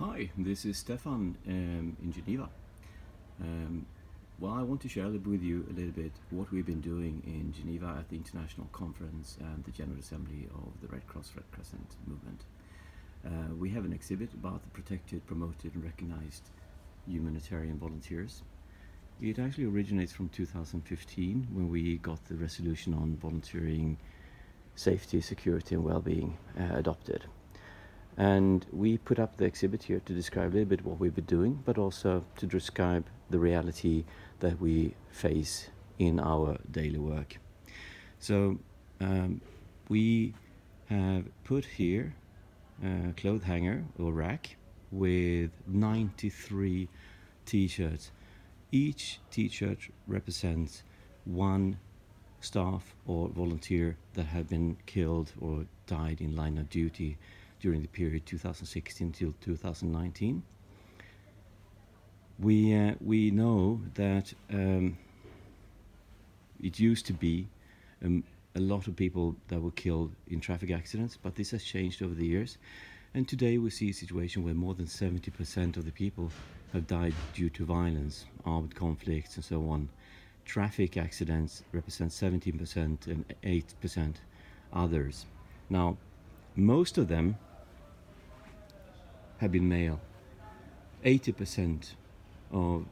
Hi, this is Stefan in Geneva. I want to share with you a little bit what we've been doing in Geneva at the International Conference and the General Assembly of the Red Cross Red Crescent movement. We have an exhibit about the protected, promoted and recognized humanitarian volunteers. It actually originates from 2015 when we got the resolution on volunteering safety, security and well-being adopted. And we put up the exhibit here to describe a little bit what we've been doing, but also to describe the reality that we face in our daily work. So we have put here a clothes hanger or rack with 93 t-shirts. Each t-shirt represents one staff or volunteer that have been killed or died in line of duty during the period 2016 till 2019. We know that it used to be a lot of people that were killed in traffic accidents, but this has changed over the years. And today we see a situation where more than 70% of the people have died due to violence, armed conflicts and so on. Traffic accidents represent 17% and 8% others. Now, most of them have been male. 80% of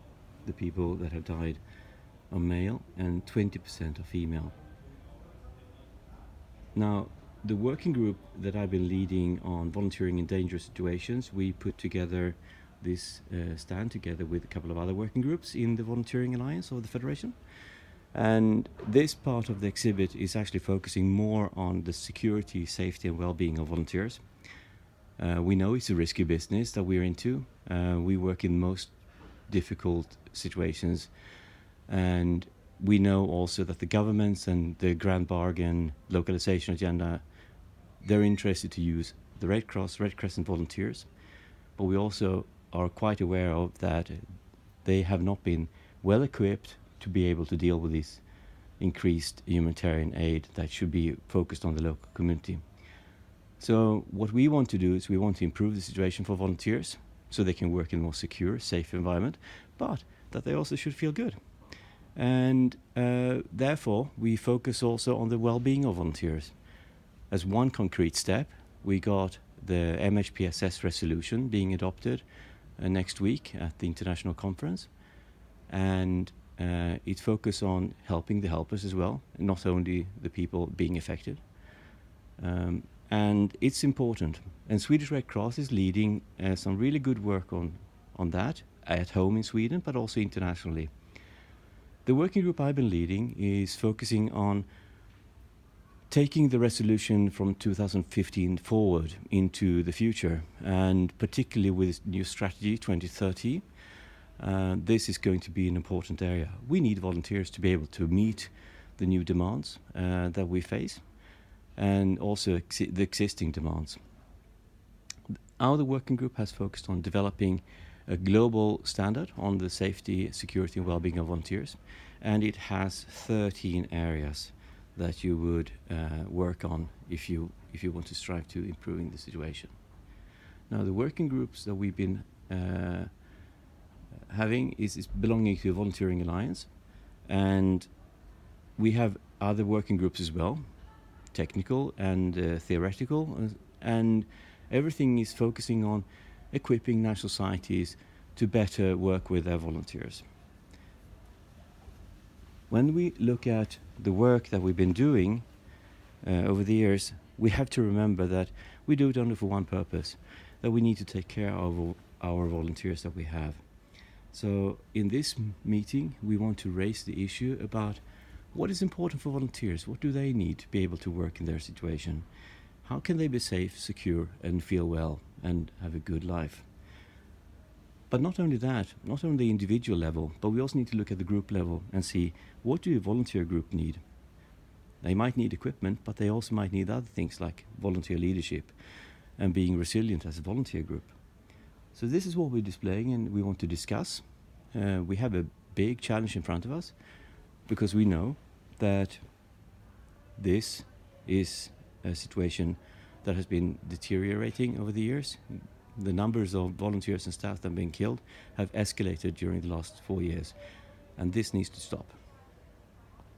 the people that have died are male and 20% are female. Now, the working group that I've been leading on volunteering in dangerous situations, we put together this stand together with a couple of other working groups in the Volunteering Alliance of the Federation. And this part of the exhibit is actually focusing more on the security, safety and well-being of volunteers. We know it's a risky business that we're into. We work in most difficult situations, and we know also that the governments and the grand bargain localization agenda, they're interested to use the Red Cross, Red Crescent volunteers, but we also are quite aware of that they have not been well equipped to be able to deal with this increased humanitarian aid that should be focused on the local community. So what we want to do is we want to improve the situation for volunteers so they can work in a more secure, safe environment, but that they also should feel good. And therefore, we focus also on the well-being of volunteers. As one concrete step, we got the MHPSS resolution being adopted next week at the international conference. And it focuses on helping the helpers as well, not only the people being affected. And it's important. And Swedish Red Cross is leading some really good work on that at home in Sweden, but also internationally. The working group I've been leading is focusing on taking the resolution from 2015 forward into the future, and particularly with new strategy 2030. This is going to be an important area. We need volunteers to be able to meet the new demands that we face, and also the existing demands. Our working group has focused on developing a global standard on the safety, security and well-being of volunteers, and it has 13 areas that you would work on if you want to strive to improving the situation. Now, the working groups that we've been having is belonging to the Volunteering Alliance, and we have other working groups as well, technical and theoretical, and everything is focusing on equipping national societies to better work with their volunteers. When we look at the work that we've been doing over the years, we have to remember that we do it only for one purpose, that we need to take care of our volunteers that we have. So in this meeting, we want to raise the issue about what is important for volunteers. What do they need to be able to work in their situation? How can they be safe, secure and feel well and have a good life? But not only that, not on the individual level, but we also need to look at the group level and see, what do a volunteer group need? They might need equipment, but they also might need other things like volunteer leadership and being resilient as a volunteer group. So this is what we're displaying and we want to discuss. We have a big challenge in front of us because we know that this is a situation that has been deteriorating over the years. The numbers of volunteers and staff that have been killed have escalated during the last 4 years, and this needs to stop.